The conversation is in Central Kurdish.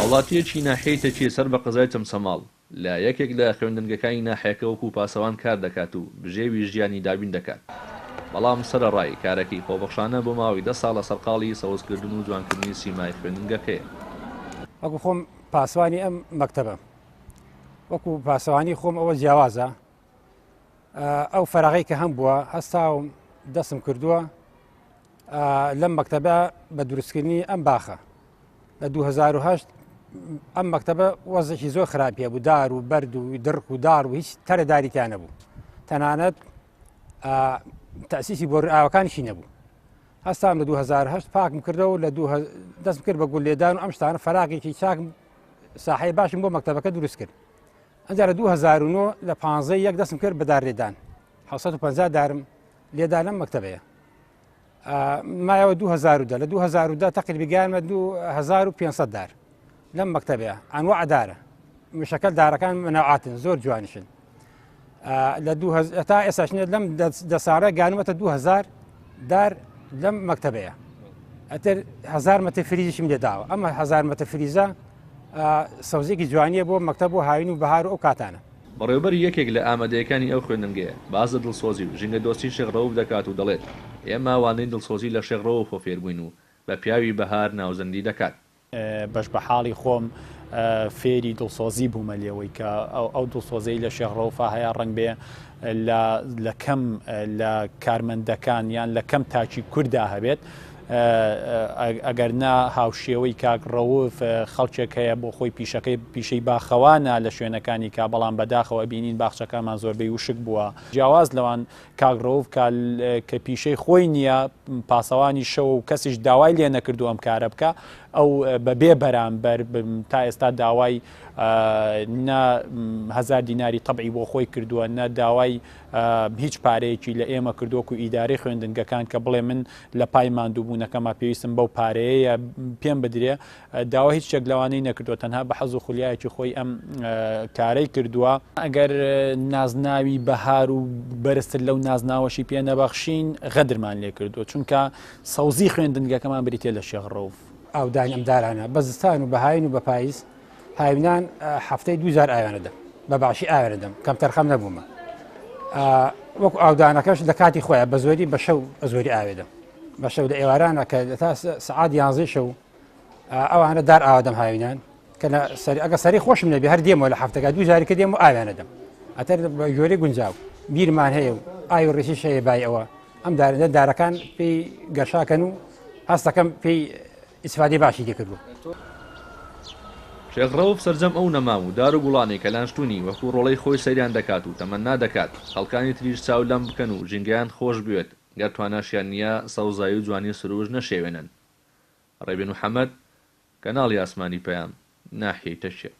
وڵاتیەکی ناحەیەکی سەر بە قەزای چەمسەماڵ لە یەکێک لە خوێندنگەکانی ناحەیەکە وەکو پاسەوان کار دەکات و بژێوی ژیانی دابین دەکات. بەڵام سەرەڕای کارێکی خۆبەخشانە بۆ ماوەی 10 ساڵ لە سەرقاڵی سەوزکردن و جوانکردنی سیمای خوێندنگەکەیە. وەکو خۆم پاسوانی ئەم مەکتەبە، وەکو پاسەوانی خۆم ئەوە جیاوازە، ئەو فەراغی کە هەم بووە هەستاوم دەستم کردووە لەم مەکتەبە بە دروستکردنی ئەم باخە. لە 2008 ئەم مەکتەبە وەزێکی زۆر خراپیە بوو، دار و بەرد و درک و دار و هیچ تەرەداریتیان نەبوو، تەنانەت تەسیسی بۆ ڕئاوەکانیشی نەبوو. هەستام لە 2008 پاکم کردەوە لە دەستم کرد بە گولێدان و ئەم شتانە فەراغێکی چاکم ساحەی باشم بۆ مەکتەبەکە دروست کرد. ئەجا لە 2009 لە 15 دەستم کرد بە دارلێدان، 750 دارم لێدان لەم مەکتەبەیە. مایەوە 2010 لە 2010 تقریبی گیانمە 2500 دار لەم مەکتەبەیە، ئەنواع دارە، مشەکەل دارەکان مناعاتن زۆر جوانیشن. تا ئێستاشنێت لەم دەساڵە گانوەتە 2000 دار لەم مەکتەبەیە. ئەتر 1000 مەتر فریزیشم لێداوە. ئەمە 1000 مەتر فریزە سەوزێکی جوانیە بۆ مەکتەب و هاوین و بەهار و ئەو کاتانە. بەڕێوەبەری یەکێک لە ئامادەیەکانی ئەو خوێندنگەیە بازە دڵسۆزی و ژینگە دۆستی شێخ ڕەوف دەکات و دەڵێت ئێمە وانەی دڵسۆزی لە شێخ ڕەوف فێر بووین و بە پیاوی بەهار ناوزەندی دەکات. بەش بە حاڵی خۆم فێری دڵسۆزی بوومە لێەوەی کە ئەو دڵسۆزەی لە شێخ ڕەوفا هەیە ڕەنگ بێ لە کەم لە کارمەندەکان یان لە کەم تاچی کووردا هەبێت، ئەگەر نا هاوشێوەی کاک ڕەوف خەڵکێک هەیە بۆ خۆی پیشەی باخەوانە لە شوێنەکانی کا، بەڵام بەداخەوە بینین باخچەکانمان زۆربەی وشک بووە. جیاواز لەوان کاک ڕەوف کە پیشەی خۆی نییە، پاسەوانی شەو و کەسیش داوای لێ نەکردو ئەم کارە بکە، ئەو بەبێ بەرامبەر تا ئێستا داوای نە 1000 دیناری تەبعی بۆ خۆی کردووە، نە داوای هیچ پارەیەکی لە ئێمە کردووەکو ئیدارەی خوێندنگەکان کە بڵێ من لە پای ماندووبوونەکەما پێویستم بەو پارەیە پێم بدرێ، داوا هیچ شتێک لەوانەی نەکردووە، تەنها بە حەز و خولیایەکی خۆی ئەم کارەی کردووە. ئەگەر نازناوی بەهار و بەرزتر لەو نازناوەشی پێ نەبەخشین غەدرمان لێ کردووە، چونکە سەوزی خوێندنگەکەمان بریتێ لە شێخ ڕەوف. ئاودانی ئەم دارانە بە زستان و بەهاین و بە پاییز هاوینان هەفتەی 2000 ئاوێنەدەم، بە باشی ئاوێنەدەم، کەم تەرخەم نەبوومە. وەکو ئاودانەکەش لە کاتی خۆیان بە زۆری بە شەو زۆری ئاوێدەم، بە شەو لە ئێوارانە کە تا سعات 11 شەو ئەوانە دار ئاوادەم هاوینان کە ئەگە سەری خۆشم نەبێ هەر دێمەوە لە هەفتەکە 2000 کە دێم و ئاوێنەدەم. ئەتر بە ژۆرەی گونجاو بیرمان هەیە و ئاوی ڕێشیش هەیە بای ئەوە، ئەم دارەکان پێی گەشاکەن و هەستەکەم پێی ئیسفادەی باشی دەکردو. شێخ ڕەوف سەرجەم ئەو نەمام و دار و گوڵانی کە لانشتوونی وەکو ڕۆڵەی خۆی سەیران دەکات و تەمەنا دەکات خەڵکانی تریش چاو لەم بکەن و ژینگەیان خۆش بوێت، گەر تواناشیان نییە سەوزایی و جوانی سروش نەشێوێنن. ڕێبێن محەممەد، کەناڵی ئاسمانی پەیام، ناحیەی تەشێ.